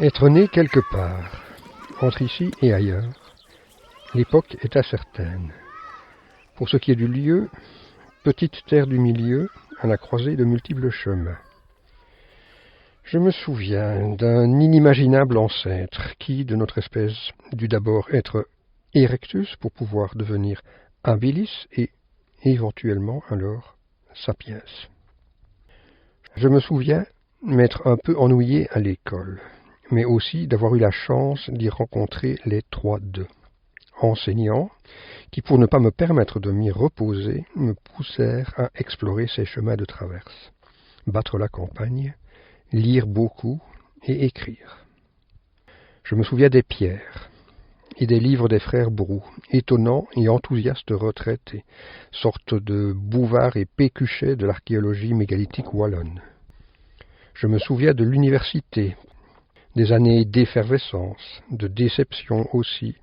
Être né quelque part, entre ici et ailleurs, l'époque est incertaine. Pour ce qui est du lieu, petite terre du milieu, à la croisée de multiples chemins. Je me souviens d'un inimaginable ancêtre qui, de notre espèce, dut d'abord être Erectus pour pouvoir devenir habilis et éventuellement alors sapiens. Je me souviens m'être un peu ennuyé à l'école, mais aussi d'avoir eu la chance d'y rencontrer les 3-2, enseignants qui, pour ne pas me permettre de m'y reposer, me poussèrent à explorer ces chemins de traverse, battre la campagne, lire beaucoup et écrire. Je me souviens des pierres et des livres des frères Brou, étonnants et enthousiastes retraités, sorte de Bouvard et Pécuchet de l'archéologie mégalithique wallonne. Je me souviens de l'université, des années d'effervescence, de déception aussi,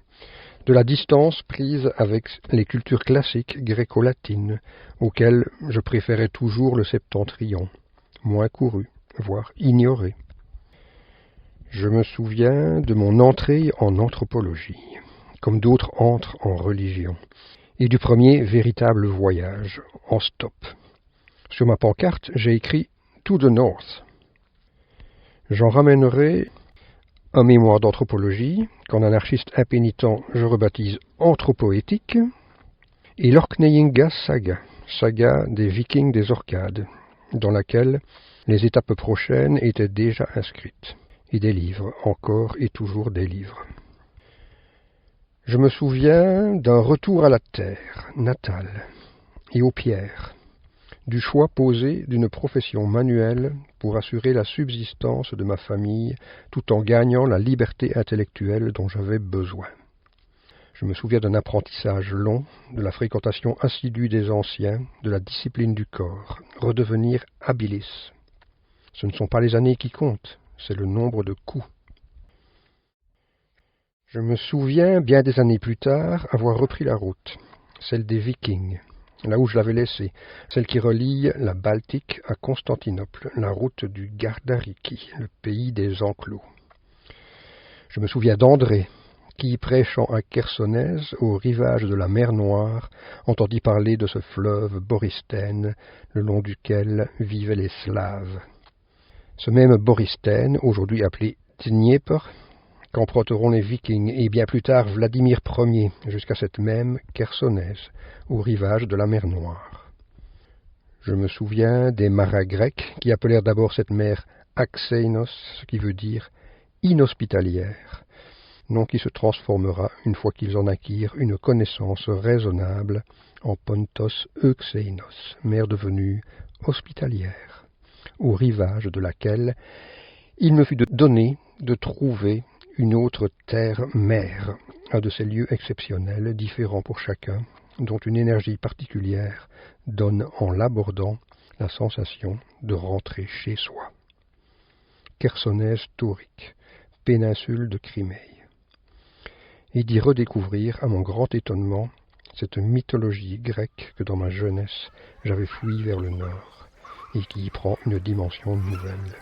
de la distance prise avec les cultures classiques gréco-latines, auxquelles je préférais toujours le septentrion, moins couru, voire ignoré. Je me souviens de mon entrée en anthropologie, comme d'autres entrent en religion, et du premier véritable voyage, en stop. Sur ma pancarte, j'ai écrit « To the North ». J'en ramènerai un mémoire d'anthropologie, qu'en anarchiste impénitent je rebaptise anthropoétique, et l'Orkneyinga saga, saga des Vikings des Orcades, dans laquelle les étapes prochaines étaient déjà inscrites, et des livres, encore et toujours des livres. Je me souviens d'un retour à la terre natale et aux pierres, du choix posé d'une profession manuelle pour assurer la subsistance de ma famille tout en gagnant la liberté intellectuelle dont j'avais besoin. Je me souviens d'un apprentissage long, de la fréquentation assidue des anciens, de la discipline du corps, redevenir habilis. Ce ne sont pas les années qui comptent, c'est le nombre de coups. Je me souviens, bien des années plus tard, avoir repris la route, celle des Vikings, là où je l'avais laissée, celle qui relie la Baltique à Constantinople, la route du Gardariki, le pays des enclos. Je me souviens d'André, qui, prêchant à Chersonèse, au rivage de la mer Noire, entendit parler de ce fleuve Borystène, le long duquel vivaient les Slaves. Ce même Borystène, aujourd'hui appelé Dniepr, qu'emprunteront les Vikings et bien plus tard Vladimir Ier, jusqu'à cette même Chersonèse, au rivage de la mer Noire. Je me souviens des marins grecs qui appelèrent d'abord cette mer Axeinos, ce qui veut dire inhospitalière, nom qui se transformera une fois qu'ils en acquirent une connaissance raisonnable en Pontos Euxeinos, mer devenue hospitalière, au rivage de laquelle il me fut donné de trouver une autre terre-mère, un de ces lieux exceptionnels, différents pour chacun, dont une énergie particulière donne en l'abordant la sensation de rentrer chez soi. Chersonèse taurique, péninsule de Crimée. Et d'y redécouvrir, à mon grand étonnement, cette mythologie grecque que dans ma jeunesse j'avais fouillée vers le nord, et qui y prend une dimension nouvelle.